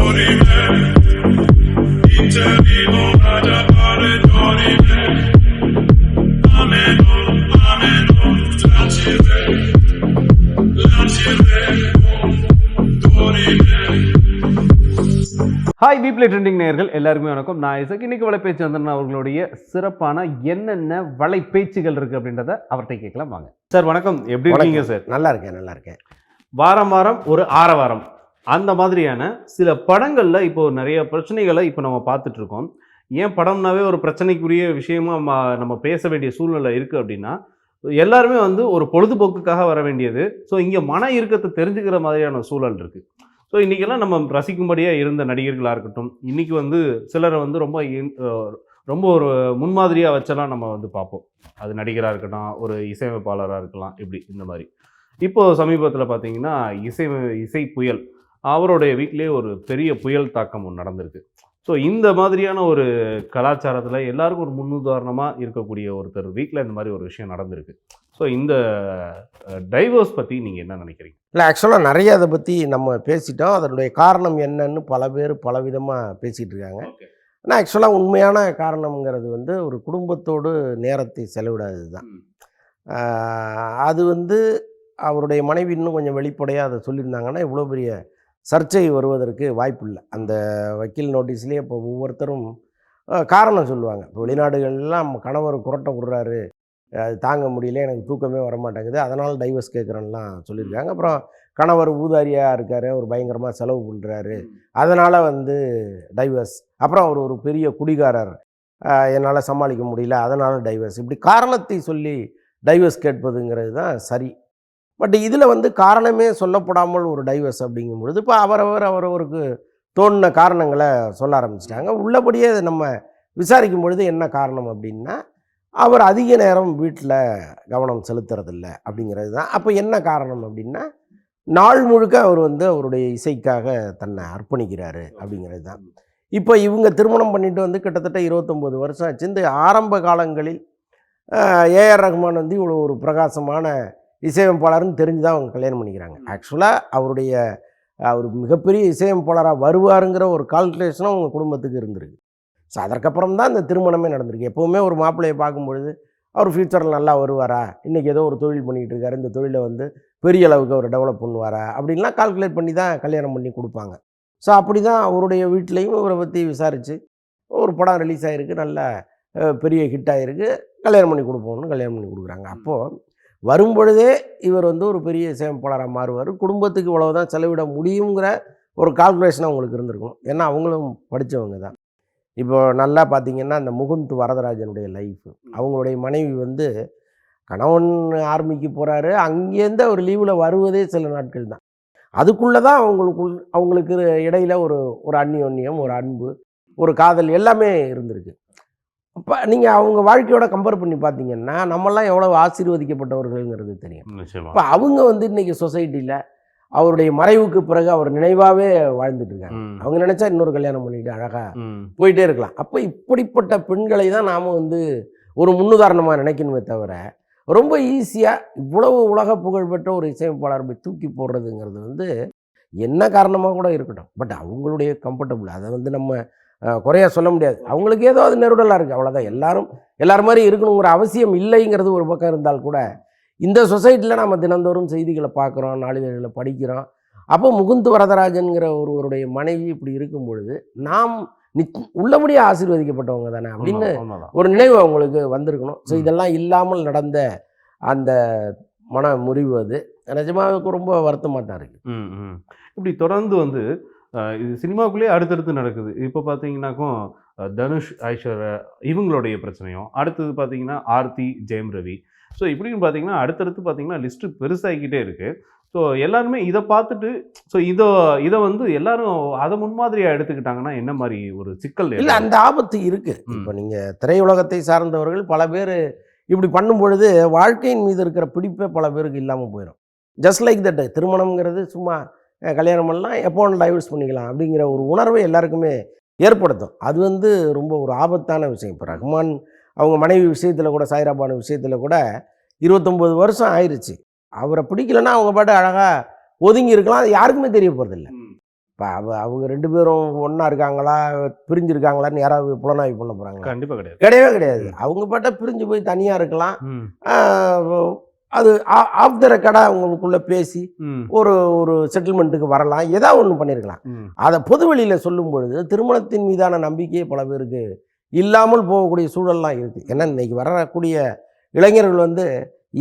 Hi வீப்ளே trending நேயர்கள் எல்லாருக்குமே வணக்கம். நான் இசக். இன்னைக்கு வலைப்பேச்சு சந்திரன் அவர்களுடைய சிறப்பான என்னென்ன வலைப்பேச்சுகள் இருக்கு அப்படின்றத அவர்கிட்ட கேட்கலாம் வாங்க. சார் வணக்கம், எப்படி இருக்கீங்க சார்? நல்லா இருக்கேன். வாரம் வாரம் ஒரு ஆரவாரம் அந்த மாதிரியான சில படங்கள்ல இப்போ நிறைய பிரச்சனைகளை இப்போ நம்ம பார்த்துட்டு இருக்கோம். ஏன் படம்னாவே ஒரு பிரச்சனைக்குரிய விஷயமா நம்ம பேச வேண்டிய சூழ்நிலை இருக்கு அப்படின்னா, எல்லாருமே வந்து ஒரு பொழுதுபோக்குக்காக வர வேண்டியது. ஸோ இங்கே மன இறுக்கத்தை தெரிஞ்சுக்கிற மாதிரியான சூழல் இருக்கு. ஸோ இன்றைக்கெல்லாம் நம்ம ரசிக்கும்படியாக இருந்த நடிகர்களாக இருக்கட்டும், இன்றைக்கி வந்து சிலரை வந்து ரொம்ப ஒரு முன்மாதிரியாக வச்செல்லாம் நம்ம வந்து பார்ப்போம். அது நடிகராக இருக்கட்டும், ஒரு இசையமைப்பாளராக இருக்கலாம், இப்படி இந்த மாதிரி. இப்போது சமீபத்தில் பார்த்தீங்கன்னா இசை புயல், அவருடைய வீட்டிலே ஒரு பெரிய புயல் தாக்கம் ஒன்று நடந்திருக்கு. ஸோ இந்த மாதிரியான ஒரு கலாச்சாரத்தில் எல்லாருக்கும் ஒரு முன்னுதாரணமாக இருக்கக்கூடிய ஒருத்தர் வீட்டில் இந்த மாதிரி ஒரு விஷயம் நடந்திருக்கு. ஸோ இந்த டைவர்ஸ் பற்றி நீங்கள் என்ன நினைக்கிறீங்க? இல்லை, ஆக்சுவலாக நிறைய அதை பற்றி நம்ம பேசிட்டோம். அதனுடைய காரணம் என்னன்னு பல பேர் பலவிதமாக பேசிகிட்டு இருக்காங்க. ஆனால் ஆக்சுவலாக உண்மையான காரணம்ங்கிறது வந்து ஒரு குடும்பத்தோடு நேரத்தை செலவிடாதது தான். அது வந்து அவருடைய மனைவி இன்னும் கொஞ்சம் வெளிப்படையாக அதை சொல்லியிருந்தாங்கன்னா இவ்வளோ பெரிய சர்ச்சை வருவதற்கு வாய்ப்பு இல்லை. அந்த வக்கீல் நோட்டீஸ்லேயே இப்போ ஒவ்வொருத்தரும் காரணம் சொல்லுவாங்க. இப்போ வெளிநாடுகள்லாம் கணவர் குரட்டை விடுறாரு, அது தாங்க முடியல, எனக்கு தூக்கமே வரமாட்டேங்குது, அதனால் டைவர்ஸ் கேட்குறேன்லாம் சொல்லியிருக்காங்க. அப்புறம் கணவர் ஊதாரியாக இருக்கார், அவர் பயங்கரமாக செலவு பண்ணுறாரு, அதனால் வந்து டைவர்ஸ். அப்புறம் அவர் ஒரு பெரிய குடிகாரர், என்னால் சமாளிக்க முடியல, அதனால் டைவர்ஸ். இப்படி காரணத்தை சொல்லி டைவர்ஸ் கேட்பதுங்கிறது தான் சரி. பட் இதில் வந்து காரணமே சொல்லப்படாமல் ஒரு டைவர்ஸ் அப்படிங்கும் பொழுது இப்போ அவரவருக்கு தோணின காரணங்களை சொல்ல ஆரம்பிச்சிட்டாங்க. உள்ளபடியே நம்ம விசாரிக்கும் பொழுது என்ன காரணம் அப்படின்னா, அவர் அதிக நேரம் வீட்டில் கவனம் செலுத்துறதில்லை அப்படிங்கிறது தான். அப்போ என்ன காரணம் அப்படின்னா, நாள் முழுக்க அவர் வந்து அவருடைய இசைக்காக தன்னை அர்ப்பணிக்கிறாரு அப்படிங்கிறது தான். இப்போ இவங்க திருமணம் பண்ணிட்டு வந்து கிட்டத்தட்ட 29 வருஷம் ஆச்சு. இந்த ஆரம்ப காலங்களில் ஏஆர் ரஹ்மான் வந்து இவ்வளோ ஒரு பிரகாசமான இசையமைப்பாளர்னு தெரிஞ்சு தான் அவங்க கல்யாணம் பண்ணிக்கிறாங்க. ஆக்சுவலாக அவர் மிகப்பெரிய இசையமைப்பாளராக வருவாருங்கிற ஒரு கால்குலேஷனும் அவங்க குடும்பத்துக்கு இருந்திருக்கு. ஸோ அதற்கப்புறம் தான் இந்த திருமணமே நடந்திருக்கு. எப்போவுமே ஒரு மாப்பிள்ளையை பார்க்கும்பொழுது அவர் ஃப்யூச்சரில் நல்லா வருவாரா, இன்றைக்கி ஏதோ ஒரு தொழில் பண்ணிகிட்டு இருக்காரு, இந்த தொழிலை வந்து பெரிய அளவுக்கு அவர் டெவலப் பண்ணுவாரா அப்படின்லாம் கால்குலேட் பண்ணி தான் கல்யாணம் பண்ணி கொடுப்பாங்க. ஸோ அப்படி தான் அவருடைய வீட்லேயும் இவரை பற்றி விசாரித்து ஒரு படம் ரிலீஸ் ஆகிருக்கு, நல்ல பெரிய ஹிட் ஆகிருக்கு, கல்யாணம் பண்ணி கொடுப்போம்னு கல்யாணம் பண்ணி கொடுக்குறாங்க. அப்போது வரும்பொழுதே இவர் வந்து ஒரு பெரிய இசையமைப்பாளராக மாறுவார், குடும்பத்துக்கு இவ்வளவு தான் செலவிட முடியுங்கிற ஒரு கால்குலேஷன் அவங்களுக்கு இருந்திருக்கும். ஏன்னா அவங்களும் படித்தவங்க தான். இப்போ நல்லா பார்த்திங்கன்னா அந்த முகுந்த் வரதராஜனுடைய லைஃப், அவங்களுடைய மனைவி வந்து கணவன் ஆர்மிக்கு போகிறாரு, அங்கேருந்து அவர் லீவில் வருவதே சில நாட்கள் தான். அதுக்குள்ளே தான் அவங்களுக்கு இடையில் ஒரு அந்யோன்யம், ஒரு அன்பு, ஒரு காதல் எல்லாமே இருந்திருக்கு. இப்போ நீங்கள் அவங்க வாழ்க்கையோட கம்பேர் பண்ணி பார்த்தீங்கன்னா நம்மெல்லாம் எவ்வளோ ஆசீர்வதிக்கப்பட்டவர்கள்ங்கிறது தெரியும். இப்போ அவங்க வந்து இன்றைக்கி சொசைட்டியில் அவருடைய மறைவுக்கு பிறகு அவர் நினைவாகவே வாழ்ந்துட்டு இருக்காங்க. அவங்க நினச்சா இன்னொரு கல்யாணம் பண்ணிட்டு அழகாக போயிட்டே இருக்கலாம். அப்போ இப்படிப்பட்ட பெண்களை தான் நாம் வந்து ஒரு முன்னுதாரணமாக நினைக்கணுமே தவிர, ரொம்ப ஈஸியாக இவ்வளவு உலக புகழ்பெற்ற ஒரு இசையமைப்பாளர் போய் தூக்கி போடுறதுங்கிறது வந்து என்ன காரணமாக கூட இருக்கட்டும், பட் அவங்களுடைய கம்ஃபர்டபுள் அதை வந்து நம்ம குறையாக சொல்ல முடியாது. அவங்களுக்கு ஏதோ அது நெருடலாக இருக்குது, அவ்வளோதான். எல்லாரும் மாதிரி இருக்கணுங்கிற அவசியம் இல்லைங்கிறது ஒரு பக்கம் இருந்தால் கூட, இந்த சொசைட்டியில் நம்ம தினந்தோறும் செய்திகளை பார்க்குறோம், நாளிதழ்களை படிக்கிறோம். அப்போ முகுந்த் வரதராஜன்கிற ஒருவருடைய மனைவி இப்படி இருக்கும் பொழுது நாம் உள்ளபடியே ஆசீர்வதிக்கப்பட்டவங்க தானே அப்படின்னு ஒரு நினைவு அவங்களுக்கு வந்திருக்கணும். ஸோ இதெல்லாம் இல்லாமல் நடந்த அந்த மன முறிவு அது நிஜமாக ரொம்ப வருத்தமாக தான் இருக்குது. இப்படி தொடர்ந்து வந்து இது சினிமாக்குள்ளேயே அடுத்தடுத்து நடக்குது. இப்போ பார்த்தீங்கன்னாக்கும் தனுஷ், ஐஸ்வர்யா இவங்களுடைய பிரச்சனையும், அடுத்தது பார்த்தீங்கன்னா ஆர்த்தி, ஜெயம் ரவி. ஸோ இப்படின்னு பார்த்தீங்கன்னா அடுத்தடுத்து பார்த்தீங்கன்னா லிஸ்ட்டு பெருசாகிக்கிட்டே இருக்குது. ஸோ எல்லாருமே இதை பார்த்துட்டு இதை வந்து எல்லாரும் அதை முன்மாதிரியாக எடுத்துக்கிட்டாங்கன்னா என்ன மாதிரி ஒரு சிக்கல் இல்லை, அந்த ஆபத்து இருக்குது. இப்போ நீங்கள் திரையுலகத்தை சார்ந்தவர்கள் பல பேர் இப்படி பண்ணும் பொழுது வாழ்க்கையின் மீது இருக்கிற பிடிப்பே பல பேருக்கு இல்லாமல் போயிடும். ஜஸ்ட் லைக் தட், திருமணம்ங்கிறது சும்மா கல்யாணம் பண்ணலாம், எப்போ டைவர்ஸ் பண்ணிக்கலாம் அப்படிங்கிற ஒரு உணர்வை எல்லாருக்குமே ஏற்படுத்தும். அது வந்து ரொம்ப ஒரு ஆபத்தான விஷயம். இப்போ ரஹ்மான் அவங்க மனைவி விஷயத்தில் கூட, சாய்ராபானு விஷயத்தில் கூட 29 வருஷம் ஆயிடுச்சு. அவரை பிடிக்கலன்னா அவங்க பாட்டு அழகாக ஒதுங்கி இருக்கலாம், அது யாருக்குமே தெரிய போகிறதில்ல. இப்போ அவங்க 2 பேரும் ஒன்றா இருக்காங்களா, பிரிஞ்சிருக்காங்களான்னு யாராவது புலனாய்வு பண்ண போகிறாங்களா? கண்டிப்பா கிடையாது. கிடையவே கிடையாது. அவங்க பாட்ட பிரிஞ்சு போய் தனியாக இருக்கலாம். ம். ஆ, அது ஆஃப் த ரெக்கார்டாக அவங்களுக்குள்ள பேசி ம். ஒரு ஒரு செட்டில்மெண்ட்டுக்கு வரலாம். ஏதாவது ஒன்று பண்ணியிருக்கலாம். ம். அதை பொது வெளியில் சொல்லும் பொழுது திருமணத்தின் மீதான நம்பிக்கையே பல பேருக்கு இல்லாமல் போகக்கூடிய சூழல்லாம் இருக்குது. ஏன்னா இன்னைக்கு வரக்கூடிய இளைஞர்கள் வந்து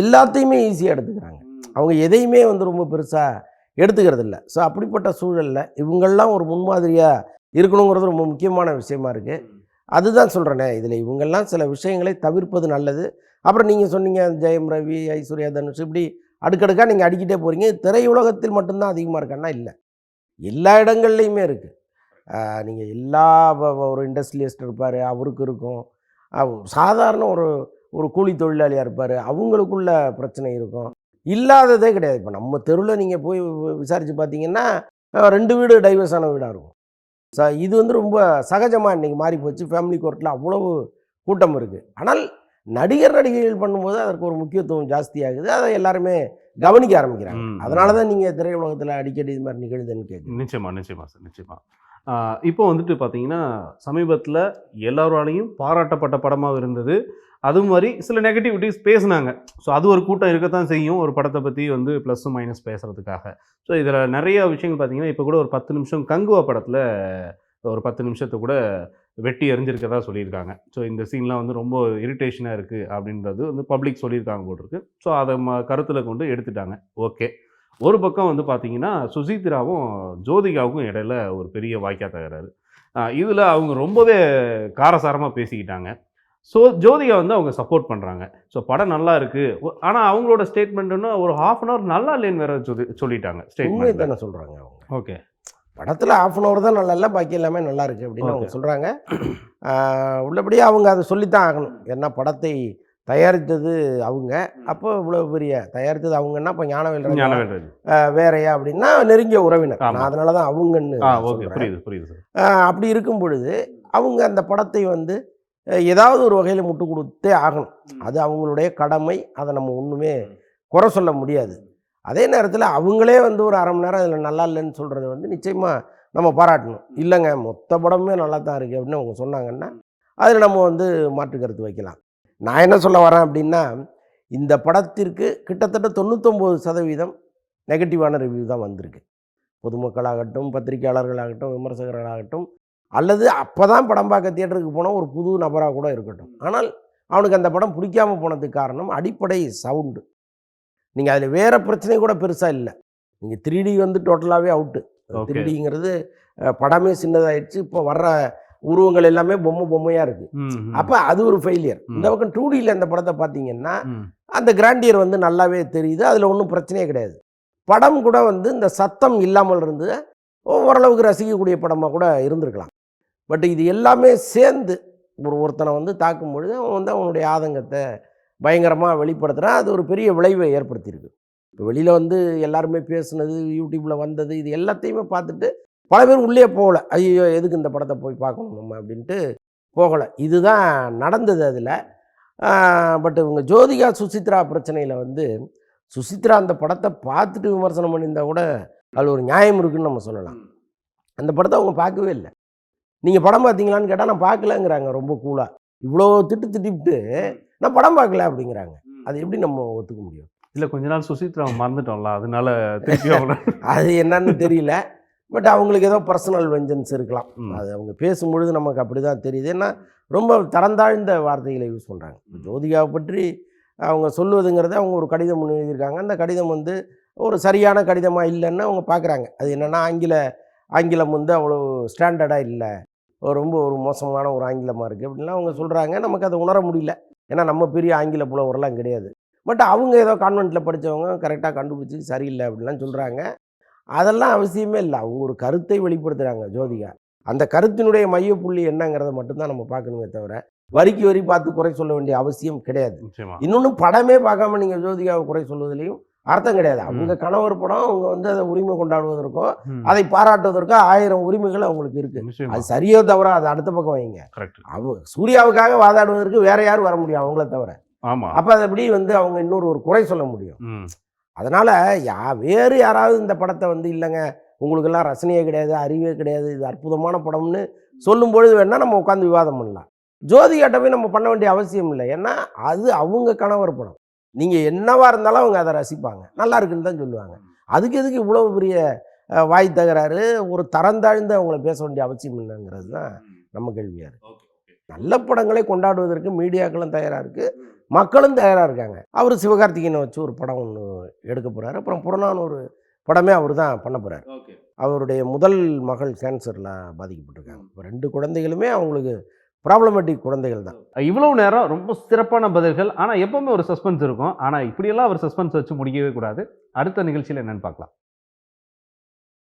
எல்லாத்தையுமே ஈஸியாக எடுத்துக்கிறாங்க. அவங்க எதையுமே வந்து ரொம்ப பெருசாக எடுத்துக்கிறது இல்லை. ஸோ அப்படிப்பட்ட சூழலில் இவங்கெல்லாம் ஒரு முன்மாதிரியாக இருக்கணுங்கிறது ரொம்ப முக்கியமான விஷயமா இருக்குது. அதுதான் சொல்கிறேனே, இதில் இவங்கெல்லாம் சில விஷயங்களை தவிர்ப்பது நல்லது. அப்புறம் நீங்கள் சொன்னீங்க ஜெயம் ரவி, ஐஸ்வர்யா தனுஷ், இப்படி அடுக்கடுக்காக நீங்கள் அடிக்கிட்டே போகிறீங்க. திரையுலகத்தில் மட்டும்தான் அதிகமாக இருக்கான்னா இல்லை, எல்லா இடங்கள்லையுமே இருக்குது. நீங்கள் எல்லா ஒரு இண்டஸ்ட்ரியலிஸ்ட் இருப்பார், அவருக்கு இருக்கும். சாதாரண ஒரு ஒரு கூலி தொழிலாளியாக இருப்பார், அவங்களுக்குள்ள பிரச்சனை இருக்கும். இல்லாததே கிடையாது. இப்போ நம்ம தெருவில் நீங்கள் போய் விசாரித்து பார்த்தீங்கன்னா 2 வீடு டைவர்ஸ் ஆன வீடாக இருக்கும். இது வந்து ரொம்ப சகஜமாக இன்றைக்கி மாறி போச்சு. ஃபேமிலி கோர்ட்டில் அவ்வளவு கூட்டம் இருக்குது. ஆனால் நடிகர் நடிகைகள் பண்ணும்போது அதற்கு ஒரு முக்கியத்துவம் ஜாஸ்தியாகுது. அதை எல்லாருமே கவனிக்க ஆரம்பிக்கிறாங்க. அதனால தான் நீங்கள் திரையுலகத்தில் அடிக்கடி இது மாதிரி நிகழ்துன்னு கேட்குறீங்க. நிச்சயமா நிச்சயமா சார், நிச்சயமா. இப்போ வந்துட்டு பார்த்தீங்கன்னா சமீபத்தில் எல்லாராலையும் பாராட்டப்பட்ட படமாக இருந்தது. அது மாதிரி சில நெகட்டிவிட்டிஸ் பேசுனாங்க. ஸோ அது ஒரு கூட்டம் இருக்கத்தான் செய்யும் ஒரு படத்தை பற்றி வந்து ப்ளஸ் மைனஸ் பேசுகிறதுக்காக. ஸோ இதில் நிறைய விஷயங்கள் பார்த்தீங்கன்னா இப்போ கூட ஒரு 10 நிமிஷம் கங்குவா படத்தில் ஒரு 10 நிமிஷத்தை கூட வெட்டி எறிஞ்சிருக்கதா சொல்லியிருக்காங்க. ஸோ இந்த சீன்லாம் வந்து ரொம்ப இரிட்டேஷனாக இருக்குது அப்படின்றது வந்து பப்ளிக் சொல்லியிருக்காங்க போட்டிருக்கு. ஸோ அதை கருத்தில் கொண்டு எடுத்துட்டாங்க. ஓகே. ஒரு பக்கம் வந்து பார்த்தீங்கன்னா சுசித்ராவும் ஜோதிகாவுக்கும் இடையில ஒரு பெரிய வாய்க்கா தகராறு. இதில் அவங்க ரொம்பவே காரசாரமாக பேசிக்கிட்டாங்க. ஸோ ஜோதிகா வந்து அவங்க சப்போர்ட் பண்ணுறாங்க. ஸோ படம் நல்லா இருக்குது, ஆனால் அவங்களோட ஸ்டேட்மெண்ட்டுன்னா ஒரு 1/2 அன் ஹவர் நல்லா இல்லைன்னு வேற சொல்லிட்டாங்க ஸ்டேட்மெண்ட் தானே சொல்கிறாங்க அவங்க. ஓகே. படத்தில் 1/2 அன் ஹவர் தான் நல்லா இல்லை, பாக்கி எல்லாமே நல்லா இருக்குது அப்படின்னு அவங்க சொல்கிறாங்க. உள்ளபடியே அவங்க அதை சொல்லித்தான் ஆகணும். ஏன்னா படத்தை தயாரித்தது அவங்க. அப்போ இவ்வளோ பெரிய தயாரித்தது அவங்கன்னா இப்போ ஞானவேல் வேறையா அப்படின்னா நெருங்கிய உறவினர். நான் அதனால தான் அவங்கன்னு புரியுது. அப்படி இருக்கும் பொழுது அவங்க அந்த படத்தை வந்து ஏதாவது ஒரு வகையில் முட்டு கொடுத்தே ஆகணும். அது அவங்களுடைய கடமை. அதை நம்ம ஒன்றுமே குறை சொல்ல முடியாது. அதே நேரத்தில் அவங்களே வந்து ஒரு 1/2 மணி நேரம் அதில் நல்லா இல்லைன்னு சொல்கிறது வந்து நிச்சயமாக நம்ம பாராட்டணும். இல்லைங்க மொத்த படமே நல்லா தான் இருக்குது அப்படின்னு அவங்க சொன்னாங்கன்னா அதில் நம்ம வந்து மாற்று கருத்து வைக்கலாம். நான் என்ன சொல்ல வரேன் அப்படின்னா, இந்த படத்திற்கு கிட்டத்தட்ட 99% நெகட்டிவான ரிவ்யூ தான் வந்திருக்கு. பொதுமக்களாகட்டும், பத்திரிகையாளர்களாகட்டும், விமர்சகர்களாகட்டும், அல்லது அப்போ தான் படம் பார்க்க தியேட்டருக்கு போனால் ஒரு புது நபராக கூட இருக்கட்டும். ஆனால் அவனுக்கு அந்த படம் பிடிக்காமல் போனதுக்கு காரணம் அடிப்படை சவுண்டு. நீங்கள் அதில் வேறு பிரச்சனை கூட பெருசாக இல்லை. நீங்கள் 3D வந்து டோட்டலாகவே அவுட்டு. 3Dங்கிறது படமே சின்னதாகிடுச்சு. இப்போ வர்ற உருவங்கள் எல்லாமே பொம்மையாக இருக்குது. அப்போ அது ஒரு ஃபெயிலியர். இந்த பக்கம் 2Dயில் அந்த படத்தை பார்த்தீங்கன்னா அந்த கிராண்டியர் வந்து நல்லாவே தெரியுது. அதில் ஒன்றும் பிரச்சனையே கிடையாது. படம் கூட வந்து இந்த சத்தம் இல்லாமல் இருந்து ஓரளவுக்கு ரசிக்கக்கூடிய படமாக கூட இருந்திருக்கலாம். பட் இது எல்லாமே சேர்ந்து ஒருத்தனை வந்து தாக்கும் பொழுது அவன் வந்து அவனுடைய ஆதங்கத்தை பயங்கரமாக வெளிப்படுத்துகிறான். அது ஒரு பெரிய விளைவை ஏற்படுத்தியிருக்கு. இப்போ வெளியில் வந்து எல்லாருமே பேசுனது, யூடியூப்பில் வந்தது, இது எல்லாத்தையுமே பார்த்துட்டு பல பேர் உள்ளே போகலை. ஐயோ எதுக்கு இந்த படத்தை போய் பார்க்கணும் நம்ம அப்படின்ட்டு போகலை. இதுதான் நடந்தது அதில். பட் இவங்க ஜோதிகா சுசித்ரா பிரச்சனையில் வந்து சுசித்ரா அந்த படத்தை பார்த்துட்டு விமர்சனம் பண்ணியிருந்தா கூட அதில் ஒரு நியாயம் இருக்குதுன்னு நம்ம சொல்லலாம். அந்த படத்தை அவங்க பார்க்கவே இல்லை. நீங்கள் படம் பார்த்தீங்களான்னு கேட்டால் நான் பார்க்கலங்கிறாங்க ரொம்ப கூலாக. இவ்வளோ திட்டிவிட்டு நான் படம் பார்க்கல அப்படிங்கிறாங்க. அது எப்படி நம்ம ஒத்துக்க முடியும்? இல்லை கொஞ்ச நாள் சுசித்ரா மறந்துட்டோம்ல, அதனால அது என்னன்னு தெரியல. பட் அவங்களுக்கு ஏதோ பர்சனல் வெஞ்சன்ஸ் இருக்கலாம். அது அவங்க பேசும்பொழுது நமக்கு அப்படி தான் தெரியுது. ஏன்னா ரொம்ப தரந்தாழ்ந்த வார்த்தைகளை யூஸ் பண்ணுறாங்க. ஜோதிகாவை பற்றி அவங்க சொல்லுவதுங்கிறத அவங்க ஒரு கடிதம் எழுதியிருக்காங்க. அந்த கடிதம் வந்து ஒரு சரியான கடிதமாக இல்லைன்னு அவங்க பார்க்குறாங்க. அது என்னென்னா ஆங்கிலம் வந்து அவ்வளோ ஸ்டாண்டர்டாக இல்லை, ரொம்ப ஒரு மோசமான ஒரு ஆங்கிலமாக இருக்குது அப்படின்லாம் அவங்க சொல்கிறாங்க. நமக்கு அதை உணர முடியல. ஏன்னா நம்ம பெரிய ஆங்கில புலவரெலாம் கிடையாது. பட் அவங்க ஏதோ கான்வென்ட்டில் படித்தவங்க கரெக்டாக கண்டுபிடிச்சி சரியில்லை அப்படின்லாம் சொல்கிறாங்க. அதெல்லாம் அவசியமே இல்லை. அவங்க ஒரு கருத்தை வெளிப்படுத்துகிறாங்க ஜோதிகா. அந்த கருத்தினுடைய மையப்புள்ளி என்னங்கிறத மட்டும்தான் நம்ம பார்க்கணுமே தவிர வரிக்கு வரி பார்த்து குறை சொல்ல வேண்டிய அவசியம் கிடையாது. இன்னொன்று படமே பார்க்காம நீங்கள் ஜோதிகாவை குறை சொல்வதிலையும் அர்த்தம் கிடையாது. அவங்க கணவர் படம், அவங்க வந்து அதை உரிமை கொண்டாடுவதற்கோ அதை பாராட்டுவதற்கோ 1000 உரிமைகள் அவங்களுக்கு இருக்கு. அது சரியோ தவிர அது அடுத்த பக்கம் வைங்க. அவங்க சூர்யாவுக்காக வாதாடுவதற்கு வேற யாரும் வர முடியும் அவங்கள தவிர. அப்போ அதை எப்படி வந்து அவங்க இன்னொரு குறை சொல்ல முடியும்? அதனால வேறு யாராவது இந்த படத்தை வந்து இல்லைங்க உங்களுக்கெல்லாம் ரசனையே கிடையாது, அறிவே கிடையாது, இது அற்புதமான படம்னு சொல்லும் பொழுது வேணால் நம்ம உட்காந்து விவாதம் பண்ணலாம். ஜோதிகாட்ட போய் நம்ம பண்ண வேண்டிய அவசியம் இல்லை. ஏன்னா அது அவங்க கணவர் படம். நீங்கள் என்னவா இருந்தாலும் அவங்க அதை ரசிப்பாங்க, நல்லா இருக்குன்னு தான் சொல்லுவாங்க. அதுக்கு எதுக்கு இவ்வளோ பெரிய வாய் தகராறு, ஒரு தரந்தாழ்ந்து அவங்கள பேச வேண்டிய அவசியம் இல்லைங்கிறது தான் நம்ம கேள்வியாக இருக்குது. நல்ல படங்களை கொண்டாடுவதற்கு மீடியாக்களும் தயாராக இருக்குது, மக்களும் தயாராக இருக்காங்க. அவர் சிவகார்த்திகேயனை வச்சு ஒரு படம் ஒன்று எடுக்க போகிறாரு. அப்புறம் புறநானூறு படமே அவர் தான் பண்ண போகிறார். அவருடைய முதல் மகள் கேன்சரில் பாதிக்கப்பட்டிருக்காங்க. இப்போ 2 குழந்தைகளுமே அவங்களுக்கு ப்ராப்ளமேட்டிக் குழந்தைகள் தான். இவ்வளவு நேரம் ரொம்ப சிறப்பான பதில்கள். ஆனால் எப்பவுமே ஒரு சஸ்பென்ஸ் இருக்கும். ஆனால் இப்படியெல்லாம் ஒரு சஸ்பென்ஸ் வச்சு முடிக்கவே கூடாது. அடுத்த நிகழ்ச்சியில் என்னன்னு பார்க்கலாம்.